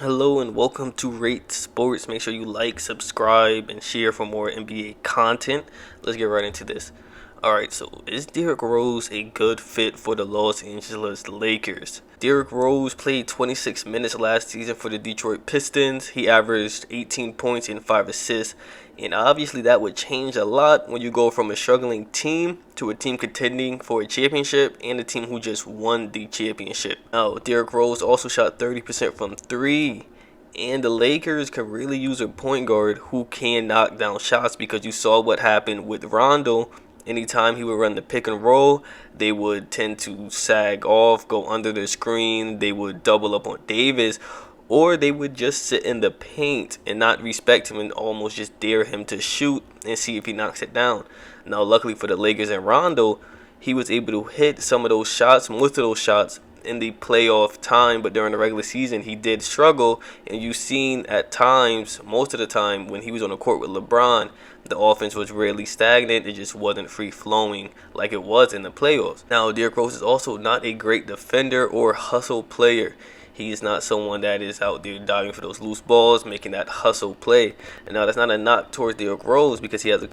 Hello and welcome to r.a.t.e Sports. Make sure you like, subscribe, and share for more NBA content. Let's get right into this. Alright, so is Derrick Rose a good fit for the Los Angeles Lakers? Derrick Rose played 26 minutes last season for the Detroit Pistons. He averaged 18 points and 5 assists. And obviously that would change a lot when you go from a struggling team to a team contending for a championship and a team who just won the championship. Now, Derrick Rose also shot 30% from 3. And the Lakers can really use a point guard who can knock down shots, because you saw what happened with Rondo. Anytime he would run the pick and roll, they would tend to sag off, go under the screen, they would double up on Davis, or they would just sit in the paint and not respect him and almost just dare him to shoot and see if he knocks it down. Now, luckily for the Lakers and Rondo, he was able to hit some of those shots, most of those shots, in the playoff time, but during the regular season he did struggle. And you've seen at times, most of the time, when he was on the court with LeBron, the offense was really stagnant. It just wasn't free flowing like it was in the playoffs. Now, Derrick Rose is also not a great defender or hustle player. He's not someone that is out there diving for those loose balls, making that hustle play. And now that's not a knock towards Derrick Rose, because he has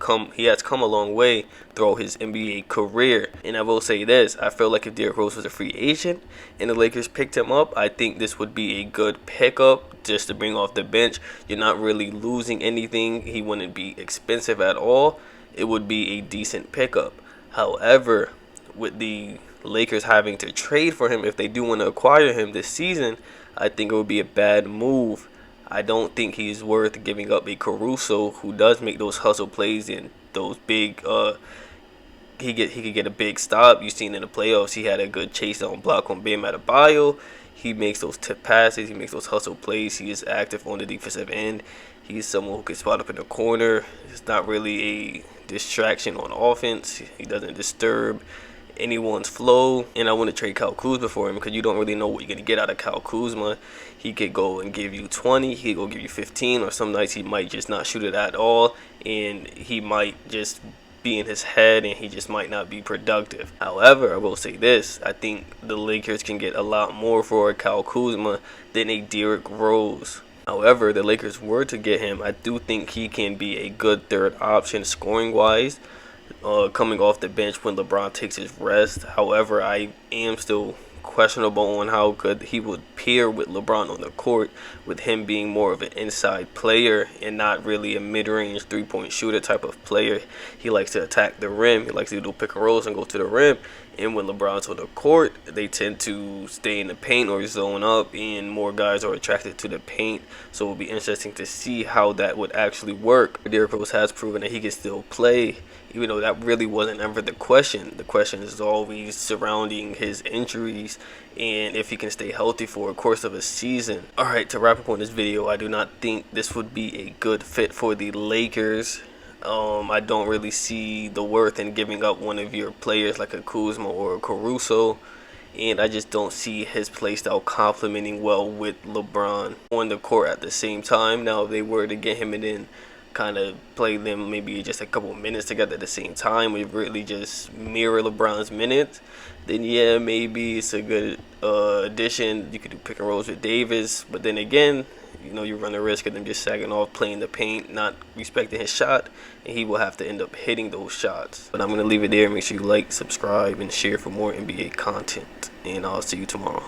come a long way throughout his NBA career. And I will say this, I feel like if Derrick Rose was a free agent and the Lakers picked him up, I think this would be a good pickup just to bring off the bench. You're not really losing anything. He wouldn't be expensive at all. It would be a decent pickup. However, with the Lakers having to trade for him, if they do want to acquire him this season, I think it would be a bad move. I don't think he's worth giving up a Caruso who does make those hustle plays and those big he could get a big stop. You've seen in the playoffs he had a good chase down block on Bam Adebayo. He makes those tip passes, he makes those hustle plays, he is active on the defensive end. He's someone who can spot up in the corner. It's not really a distraction on offense. He doesn't disturb anyone's flow. And I want to trade Kyle Kuzma for him, because you don't really know what you're going to get out of Kyle Kuzma. He could go and give you 20, he could go give you 15, or some nights he might just not shoot it at all, and he might just be in his head and he just might not be productive. However, I will say this, I think the Lakers can get a lot more for Kyle Kuzma than a Derrick Rose. However, the Lakers were to get him, I do think he can be a good third option scoring wise, coming off the bench when LeBron takes his rest. However, I am still questionable on how good he would pair with LeBron on the court, with him being more of an inside player and not really a mid-range three-point shooter type of player. He likes to attack the rim. He likes to do pick and rolls and go to the rim. And when LeBron's on the court, they tend to stay in the paint or zone up, and more guys are attracted to the paint. So it will be interesting to see how that would actually work. Derrick Rose has proven that he can still play, even though that really wasn't ever the question. The question is always surrounding his injuries and if he can stay healthy for a course of a season. Alright, to wrap up on this video, I do not think this would be a good fit for the Lakers. I don't really see the worth in giving up one of your players like a Kuzma or a Caruso, and I just don't see his play style complementing well with LeBron on the court at the same time. Now, if they were to get him and then kind of play them maybe just a couple minutes together at the same time, we really just mirror LeBron's minutes, then yeah, maybe it's a good addition. You could do pick and rolls with Davis, but then again, you run the risk of them just sagging off, playing the paint, not respecting his shot, and he will have to end up hitting those shots. But I'm going to leave it there. Make sure you like, subscribe, and share for more NBA content, and I'll see you tomorrow.